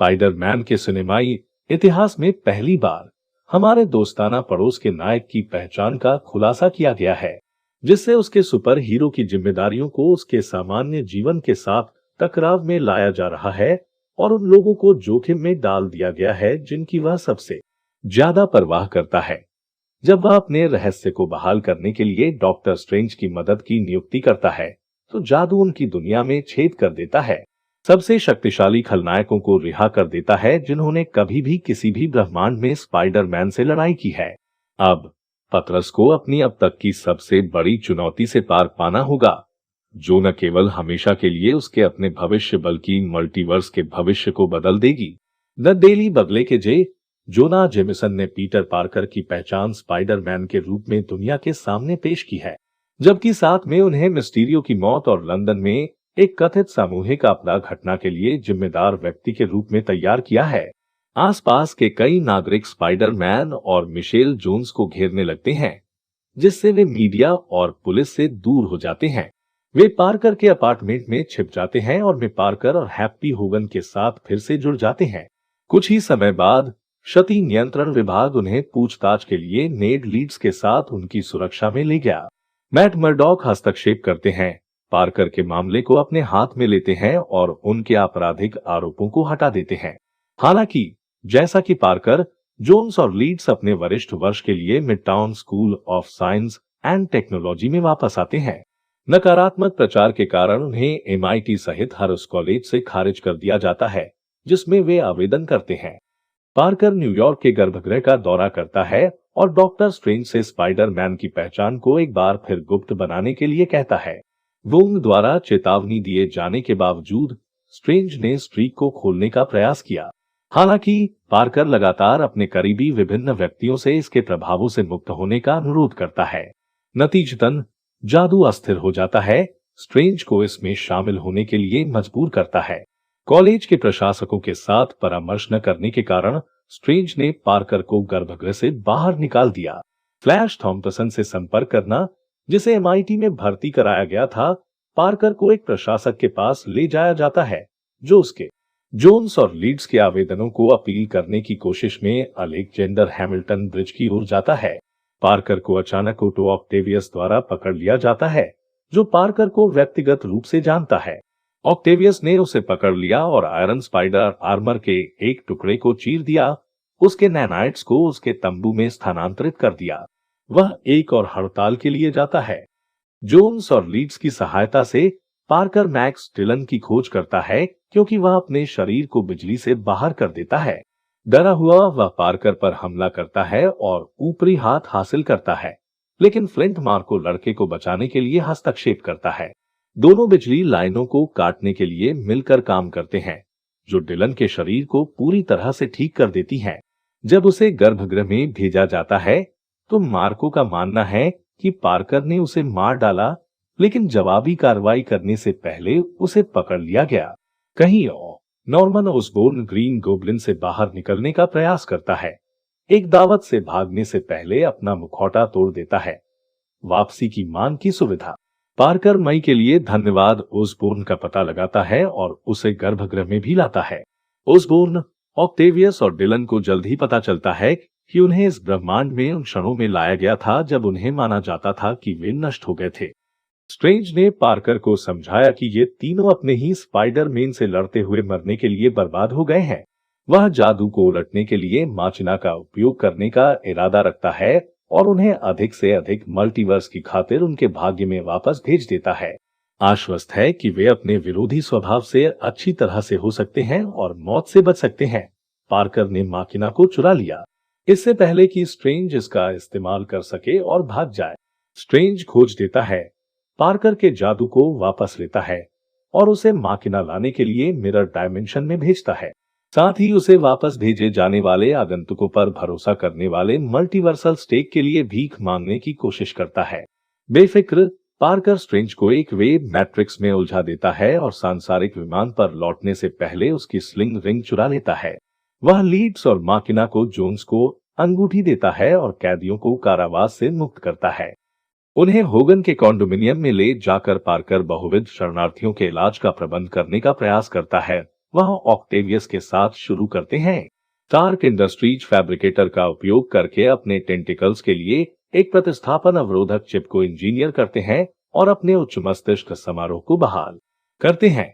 Spiderman के सिनेमाई इतिहास में पहली बार हमारे दोस्ताना पड़ोस के नायक की पहचान का खुलासा किया गया है, जिससे उसके सुपर हीरो की जिम्मेदारियों को उसके सामान्य जीवन के साथ टकराव में लाया जा रहा है और उन लोगों को जोखिम में डाल दिया गया है जिनकी वह सबसे ज्यादा परवाह करता है। जब वह अपने रहस्य को बहाल करने के लिए डॉक्टर स्ट्रेंज की मदद की नियुक्ति करता है, तो जादू उनकी दुनिया में छेद कर देता है, सबसे शक्तिशाली खलनायकों को रिहा कर देता है जिन्होंने कभी भी किसी भी ब्रह्मांड में स्पाइडरमैन से लड़ाई की है। अब पतरस को अपनी अब तक की सबसे बड़ी चुनौती से पार पाना होगा, जो न केवल हमेशा के लिए उसके अपने भविष्य बल्कि मल्टीवर्स के भविष्य को बदल देगी। द डेली बगले के जोना जेमिसन ने पीटर पार्कर की पहचान स्पाइडरमैन के रूप में दुनिया के सामने पेश की है, जबकि साथ में उन्हें मिस्टीरियो की मौत और लंदन में एक कथित सामूहिक आपदा घटना के लिए जिम्मेदार व्यक्ति के रूप में तैयार किया है। आसपास के कई नागरिक स्पाइडरमैन और मिशेल जोन्स को घेरने लगते हैं, जिससे वे मीडिया और पुलिस से दूर हो जाते हैं। वे पार्कर के अपार्टमेंट में छिप जाते हैं और वे पार्कर और हैप्पी होगन के साथ फिर से जुड़ जाते हैं। कुछ ही समय बाद क्षति नियंत्रण विभाग उन्हें पूछताछ के लिए नेड लीड्स के साथ उनकी सुरक्षा में ले गया। मैट मर्डॉक हस्तक्षेप करते हैं, पार्कर के मामले को अपने हाथ में लेते हैं और उनके आपराधिक आरोपों को हटा देते हैं। हालांकि जैसा कि पार्कर, जोन्स और लीड्स अपने वरिष्ठ वर्ष के लिए midtown school of science and technology में वापस आते हैं, नकारात्मक प्रचार के कारण उन्हें MIT सहित हर उस कॉलेज से खारिज कर दिया जाता है जिसमें वे आवेदन करते हैं। पार्कर न्यूयॉर्क के गर्भगृह का दौरा करता है और डॉक्टर स्ट्रेंज से स्पाइडरमैन की पहचान को एक बार फिर गुप्त बनाने के लिए कहता है। वोंग द्वारा चेतावनी दिए जाने के बावजूद स्ट्रेंज ने स्ट्रीक को खोलने का प्रयास किया। हालांकि पार्कर लगातार अपने करीबी विभिन्न व्यक्तियों से इसके प्रभावों से मुक्त होने का अनुरोध करता है। नतीजतन जादू अस्थिर हो जाता है, स्ट्रेंज को इसमें शामिल होने के लिए मजबूर करता है। कॉलेज के प्रशासकों के साथ परामर्श न करने के कारण स्ट्रेंज ने पार्कर को गर्भगृह से बाहर निकाल दिया। फ्लैश थॉम्पसन से संपर्क करना, जिसे MIT में भर्ती कराया गया था, पार्कर को एक प्रशासक के पास ले जाया जाता है जो उसके जोन्स और लीड्स के आवेदनों को अपील करने की कोशिश में अलेक्जेंडर हैमिल्टन ब्रिज की ओर जाता है। पार्कर को अचानक ओटो ऑक्टेवियस द्वारा पकड़ लिया जाता है, जो पार्कर को व्यक्तिगत रूप से जानता है। ऑक्टेवियस ने उसे पकड़ लिया और आयरन स्पाइडर आर्मर के एक टुकड़े को चीर दिया, उसके नैनाइट्स को उसके तंबू में स्थानांतरित कर दिया। वह एक और हड़ताल के लिए जाता है। जोन्स और लीड्स की सहायता से पार्कर मैक्स डिलन की खोज करता है, क्योंकि वह अपने शरीर को बिजली से बाहर कर देता है। डरा हुआ वह पार्कर पर हमला करता है और ऊपरी हाथ हासिल करता है, लेकिन फ्लिंट मार्को लड़के को बचाने के लिए हस्तक्षेप करता है। दोनों बिजली लाइनों को काटने के लिए मिलकर काम करते हैं, जो डिलन के शरीर को पूरी तरह से ठीक कर देती है। जब उसे गर्भगृह में भेजा जाता है, तो मार्को का मानना है कि पार्कर ने उसे मार डाला, लेकिन जवाबी कार्रवाई करने से पहले उसे पकड़ लिया गया। कहीं और नॉर्मन ओसबोर्न ग्रीन गोब्लिन से बाहर निकलने का प्रयास करता है, एक दावत से भागने से पहले अपना मुखौटा तोड़ देता है। वापसी की मांग की सुविधा। पार्कर मई के लिए धन्यवाद ओसबोर्न का पता लगाता है और उसे गर्भगृह में भी लाता है। ओसबोर्न, ऑक्टेवियस और डिलन को जल्द ही पता चलता है कि उन्हें इस ब्रह्मांड में उन क्षणों में लाया गया था जब उन्हें माना जाता था कि वे नष्ट हो गए थे। स्ट्रेंज ने पार्कर को समझाया कि ये तीनों अपने ही स्पाइडरमैन से लड़ते हुए मरने के लिए बर्बाद हो गए हैं। वह जादू को उलटने के लिए माचिना का उपयोग करने का इरादा रखता है और उन्हें अधिक से अधिक मल्टीवर्स की खातिर उनके भाग्य में वापस भेज देता है। आश्वस्त है कि वे अपने विरोधी स्वभाव से अच्छी तरह से हो सकते हैं और मौत से बच सकते हैं। पार्कर ने माकिना को चुरा लिया, इससे पहले कि स्ट्रेंज इसका इस्तेमाल कर सके और भाग जाए। स्ट्रेंज खोज देता है, पार्कर के जादू को वापस लेता है और उसे माकिना लाने के लिए मिरर डायमेंशन में भेजता है। साथ ही उसे वापस भेजे जाने वाले आगंतुकों पर भरोसा करने वाले मल्टीवर्सल स्टेक के लिए भीख मांगने की कोशिश करता है। बेफिक्र पार्कर स्ट्रेंज को एक वेब मैट्रिक्स में उलझा देता है और सांसारिक विमान पर लौटने से पहले उसकी स्लिंग रिंग चुरा लेता है। वह लीड्स और माकिना को जोन्स को अंगूठी देता है और कैदियों को कारावास से मुक्त करता है। उन्हें होगन के कॉन्डोमिनियम में ले जाकर पार्कर बहुविध शरणार्थियों के इलाज का प्रबंध करने का प्रयास करता है वह ऑक्टेवियस के साथ शुरू करते हैं। स्टार्क इंडस्ट्रीज फैब्रिकेटर का उपयोग करके अपने टेंटिकल्स के लिए एक प्रतिस्थापन अवरोधक चिप को इंजीनियर करते हैं और अपने उच्च मस्तिष्क समारोह को बहाल करते हैं।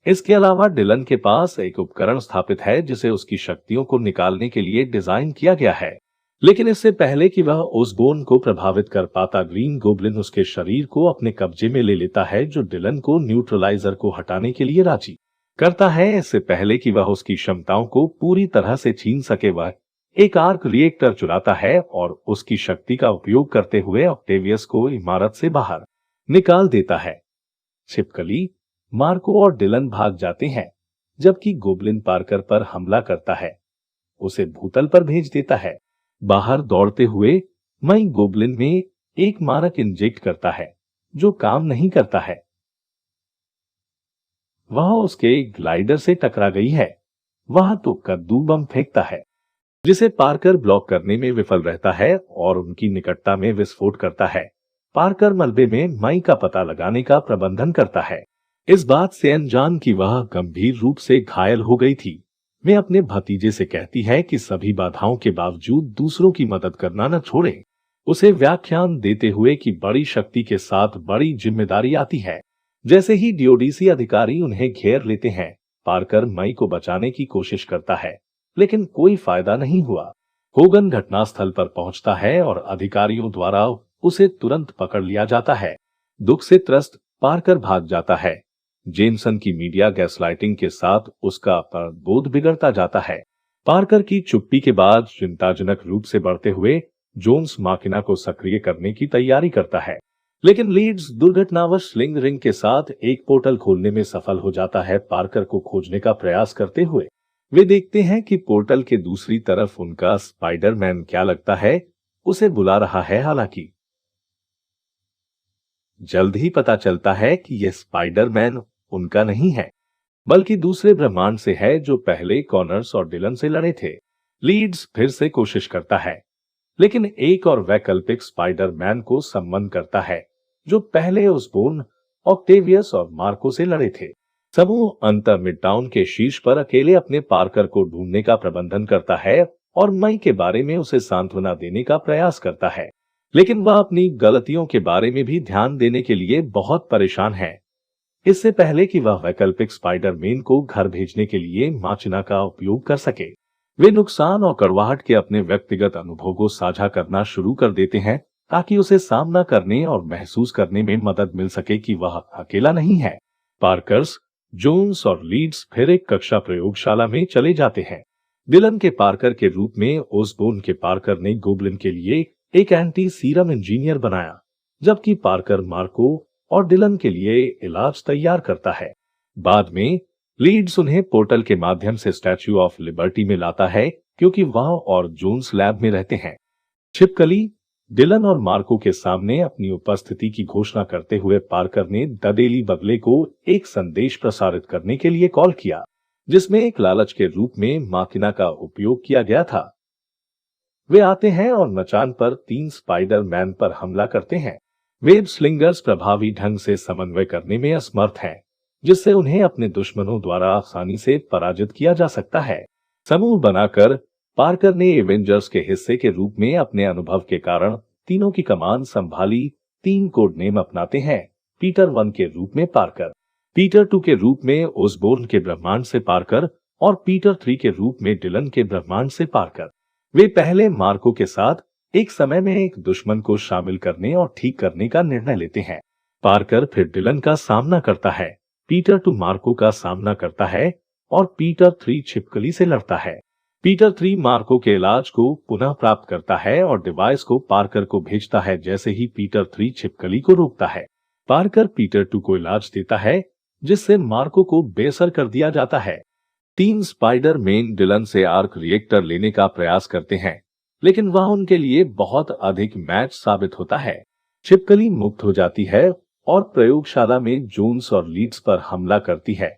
इसके अलावा डिलन के पास एक उपकरण स्थापित है जिसे उसकी शक्तियों को निकालने के लिए डिजाइन किया गया है। लेकिन इससे पहले कि वह ओसबोर्न को प्रभावित कर पाता, ग्रीन गोब्लिन उसके शरीर को अपने कब्जे में ले लेता है, जो डिलन को न्यूट्रलाइजर को हटाने के लिए राजी करता है। इससे पहले कि वह उसकी क्षमताओं को पूरी तरह से छीन सके, वह एक आर्क रिएक्टर चुराता है और उसकी शक्ति का उपयोग करते हुए ऑक्टेवियस को इमारत से बाहर निकाल देता है। छिपकली, मार्को और डिलन भाग जाते हैं, जबकि गोब्लिन पार्कर पर हमला करता है, उसे भूतल पर भेज देता है। बाहर दौड़ते हुए मई गोब्लिन में एक मारक इंजेक्ट करता है जो काम नहीं करता है। वह उसके ग्लाइडर से टकरा गई है। वह तो कद्दू बम फेंकता है जिसे पार्कर ब्लॉक करने में विफल रहता है और उनकी निकटता में विस्फोट करता है। पार्कर मलबे में मई का पता लगाने का प्रबंधन करता है, इस बात से अनजान कि वह गंभीर रूप से घायल हो गई थी। वे अपने भतीजे से कहती है कि सभी बाधाओं के बावजूद दूसरों की मदद करना न छोड़े, उसे व्याख्यान देते हुए कि बड़ी शक्ति के साथ बड़ी जिम्मेदारी आती है। जैसे ही डीओडीसी अधिकारी उन्हें घेर लेते हैं, पार्कर मई को बचाने की कोशिश करता है, लेकिन कोई फायदा नहीं हुआ। होगन घटनास्थल पर पहुंचता है और अधिकारियों द्वारा उसे तुरंत पकड़ लिया जाता है। दुख से त्रस्त पार्कर भाग जाता है। जेमसन की मीडिया गैसलाइटिंग के साथ उसका बोध बिगड़ता जाता है। पार्कर की चुप्पी के बाद चिंताजनक रूप से बढ़ते हुए जोन्स माकिना को सक्रिय करने की तैयारी करता है, लेकिन लीड्स दुर्घटनावश स्लिंग रिंग के साथ एक पोर्टल खोलने में सफल हो जाता है। पार्कर को खोजने का प्रयास करते हुए वे देखते हैं कि पोर्टल के दूसरी तरफ उनका स्पाइडरमैन, क्या लगता है, उसे बुला रहा है। हालांकि जल्द ही पता चलता है कि यह स्पाइडरमैन उनका नहीं है, बल्कि दूसरे ब्रह्मांड से है जो पहले कॉनर्स और डिलन से लड़े थे। लीड्स फिर से कोशिश करता है, लेकिन एक और वैकल्पिक स्पाइडरमैन को सम्मन करता है जो पहले ओसबोर्न, ऑक्टेवियस और मार्को से लड़े थे। समूह अंतर मिडटाउन के शीर्ष पर अकेले अपने पार्कर को ढूंढने का प्रबंधन करता है और मई के बारे में उसे सांत्वना देने का प्रयास करता है, लेकिन वह अपनी गलतियों के बारे में भी ध्यान देने के लिए बहुत परेशान है। इससे पहले कि वह वैकल्पिक स्पाइडरमैन को घर भेजने के लिए माचिना का उपयोग कर सके, वे नुकसान और कड़वाहट के अपने व्यक्तिगत अनुभवों को साझा करना शुरू कर देते हैं ताकि उसे सामना करने और महसूस करने में मदद मिल सके कि वह अकेला नहीं है। पार्कर्स, जोन्स और लीड्स फिर एक कक्षा प्रयोगशाला में चले जाते हैं। डिलन के पार्कर के रूप में ओसबोर्न के पार्कर ने गोब्लिन के लिए एक एंटी सीरम इंजीनियर बनाया, जबकि पार्कर मार्को और डिलन के लिए इलाज तैयार करता है। बाद में लीड्स उन्हें पोर्टल के माध्यम से स्टैच्यू ऑफ लिबर्टी में लाता है क्योंकि वह और जोन्स लैब में रहते हैं। छिपकली, डिलन और मार्को के सामने अपनी उपस्थिति की घोषणा करते हुए पार्कर ने द डेली बगले को एक संदेश प्रसारित करने के लिए कॉल किया, जिसमें एक लालच के रूप में माकिना का उपयोग किया गया था। वे आते हैं और मचान पर 3 स्पाइडरमैन पर हमला करते हैं। वेब स्लिंगर्स प्रभावी ढंग से समन्वय करने में असमर्थ हैं, जिससे उन्हें अपने दुश्मनों द्वारा आसानी से पराजित किया जा सकता है। समूह बनाकर पार्कर ने एवेंजर्स के हिस्से के रूप में अपने अनुभव के कारण तीनों की कमान संभाली। 3 कोड नेम अपनाते हैं। पीटर 1 के रूप में पार्कर, पीटर 2 के रूप में ओसबोर्न के ब्रह्मांड से पार्कर और पीटर 3 के रूप में डिलन के ब्रह्मांड से पार्कर। वे पहले मार्को के साथ एक समय में एक दुश्मन को शामिल करने और ठीक करने का निर्णय लेते हैं। पार्कर फिर डिलन का सामना करता है, पीटर 2 मार्को का सामना करता है और पीटर 3 छिपकली से लड़ता है। पीटर 3 मार्को के इलाज को पुनः प्राप्त करता है और डिवाइस को पार्कर को भेजता है। जैसे ही पीटर 3 छिपकली को रोकता है, पार्कर पीटर 2 को इलाज देता है, जिससे मार्को को बेअसर कर दिया जाता है। 3 स्पाइडरमैन डिलन से आर्क रिएक्टर लेने का प्रयास करते हैं, लेकिन वह उनके लिए बहुत अधिक मैच साबित होता है। छिपकली मुक्त हो जाती है और प्रयोगशाला में जोन्स और लीड्स पर हमला करती है,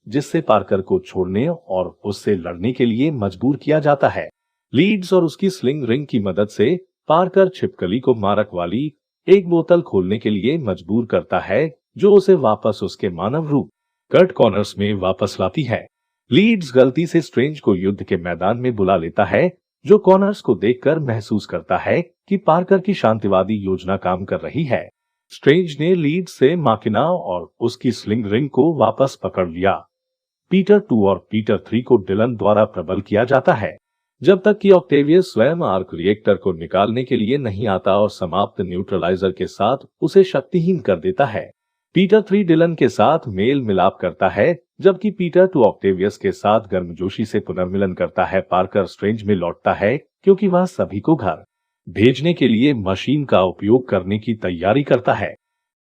जिससे पार्कर को छोड़ने और उससे लड़ने के लिए मजबूर किया जाता है। लीड्स और उसकी स्लिंग रिंग की मदद से पार्कर छिपकली को मारक वाली एक बोतल खोलने के लिए मजबूर करता है, जो उसे वापस उसके मानव रूप कर्ट कॉनर्स में वापस लाती है। लीड्स गलती से स्ट्रेंज को युद्ध के मैदान में बुला लेता है, जो कॉनर्स को देखकर महसूस करता है कि पार्कर की शांतिवादी योजना काम कर रही है। स्ट्रेंज ने लीड्स से माकिना और उसकी स्लिंग रिंग को वापस पकड़ लिया। पीटर 2 और पीटर 3 को डिलन द्वारा प्रबल किया जाता है, जब तक कि ऑक्टेवियस स्वयं आर्क रिएक्टर को निकालने के लिए नहीं आता और समाप्त न्यूट्रलाइजर के साथ उसे शक्तिहीन कर देता है। पीटर 3 डिलन के साथ मेल मिलाप करता है, जबकि पीटर 2 ऑक्टेवियस के साथ गर्मजोशी से पुनर्मिलन करता है। पार्कर स्ट्रेंज में लौटता है क्योंकि वह सभी को घर भेजने के लिए मशीन का उपयोग करने की तैयारी करता है।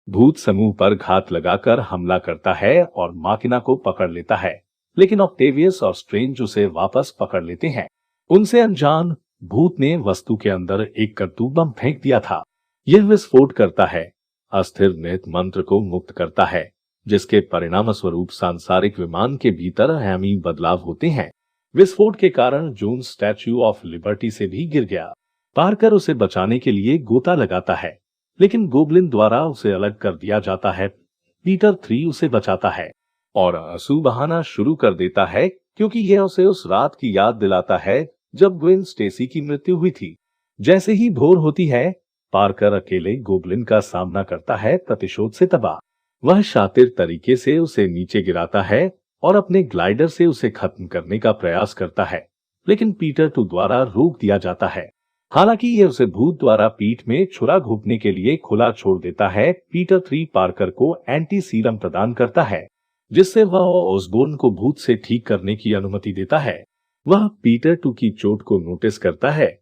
भूत समूह पर घात लगाकर हमला करता है और माकिना को पकड़ लेता है, लेकिन ऑक्टेवियस और स्ट्रेंज उसे वापस पकड़ लेते हैं। उनसे अनजान भूत ने वस्तु के अंदर एक कद्दू बम फेंक दिया था। यह विस्फोट करता है, अस्थिर निहित मंत्र को मुक्त करता है, जिसके परिणाम स्वरूप सांसारिक विमान के भीतर अहमी बदलाव होते हैं। विस्फोट के कारण जून स्टैच्यू ऑफ लिबर्टी से भी गिर गया। पार्कर उसे बचाने के लिए गोता लगाता है, लेकिन गोबलिन द्वारा उसे अलग कर दिया जाता है। पीटर 3 उसे बचाता है और आंसू बहाना शुरू कर देता है, क्योंकि यह उसे उस रात की याद दिलाता है जब ग्वेन स्टेसी की मृत्यु हुई थी। जैसे ही भोर होती है, पार्कर अकेले गोबलिन का सामना करता है, प्रतिशोध से तबाह। वह शातिर तरीके से उसे नीचे गिराता है और अपने ग्लाइडर से उसे खत्म करने का प्रयास करता है, लेकिन पीटर 2 द्वारा रोक दिया जाता है। हालांकि यह उसे भूत द्वारा पीठ में छुरा घोंपने के लिए खुला छोड़ देता है। पीटर 3 पार्कर को एंटी सीरम प्रदान करता है, जिससे वह ऑसबोर्न को भूत से ठीक करने की अनुमति देता है। वह पीटर 2 की चोट को नोटिस करता है,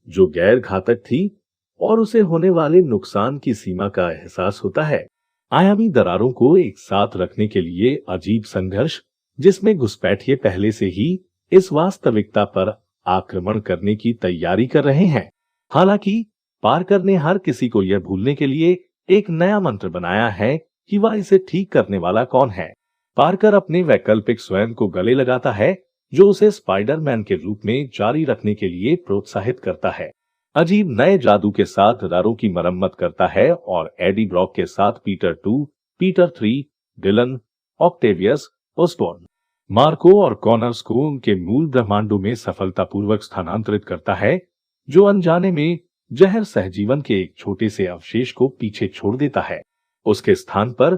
जो गैर घातक थी, और उसे होने वाले नुकसान की सीमा का एहसास होता है। आयामी दरारों को एक साथ रखने के लिए अजीब संघर्ष, जिसमें घुसपैठिए पहले से ही इस वास्तविकता पर आक्रमण करने की तैयारी कर रहे हैं। हालांकि पार्कर ने हर किसी को यह भूलने के लिए एक नया मंत्र बनाया है कि वह इसे ठीक करने वाला कौन है। पार्कर अपने वैकल्पिक स्वयं को गले लगाता है, जो उसे स्पाइडरमैन के रूप में जारी रखने के लिए प्रोत्साहित करता है। अजीब नए जादू के साथ दरारों की मरम्मत करता है और एडी ब्रॉक के साथ Peter 2, Peter 3, Dillon, Octavius, Osborn, Marko और कॉनर्स को उनके मूल ब्रह्मांडों में सफलतापूर्वक स्थानांतरित करता है, जो अनजाने में जहर सहजीवन के एक छोटे से अवशेष को पीछे छोड़ देता है। उसके स्थान पर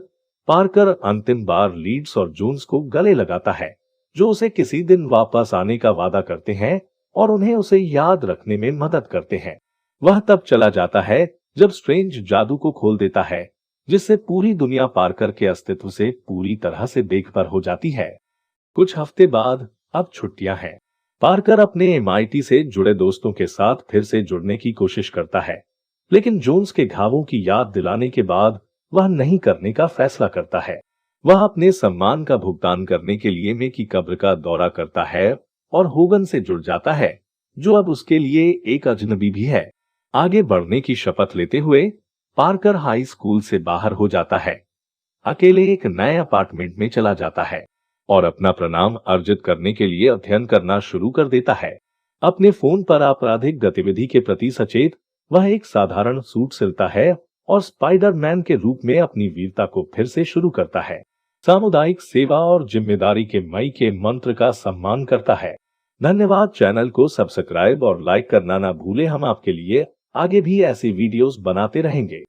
पार्कर अंतिम बार लीड्स और जोन्स को गले लगाता है, जो उसे किसी दिन वापस आने का वादा करते हैं और उन्हें उसे याद रखने में मदद करते हैं। वह तब चला जाता है जब स्ट्रेंज जादू को खोल देता है, जिससे पूरी दुनिया पार्कर के अस्तित्व से पूरी तरह से बेखबर हो जाती है। कुछ हफ्ते बाद अब छुट्टियां हैं। पार्कर अपने MIT से जुड़े दोस्तों के साथ फिर से जुड़ने की कोशिश करता है, लेकिन जोन्स के घावों की याद दिलाने के बाद वह नहीं करने का फैसला करता है। वह अपने सम्मान का भुगतान करने के लिए मे की कब्र का दौरा करता है और होगन से जुड़ जाता है, जो अब उसके लिए एक अजनबी भी है। आगे बढ़ने की शपथ लेते हुए पार्कर हाई स्कूल से बाहर हो जाता है, अकेले एक नए अपार्टमेंट में चला जाता है और अपना प्रणाम अर्जित करने के लिए अध्ययन करना शुरू कर देता है। अपने फोन पर आपराधिक गतिविधि के प्रति सचेत, वह एक साधारण सूट सिलता है और स्पाइडरमैन के रूप में अपनी वीरता को फिर से शुरू करता है। सामुदायिक सेवा और जिम्मेदारी के मई के मंत्र का सम्मान करता है। धन्यवाद। चैनल को सब्सक्राइब और लाइक करना ना भूले। हम आपके लिए आगे भी ऐसी वीडियोस बनाते रहेंगे।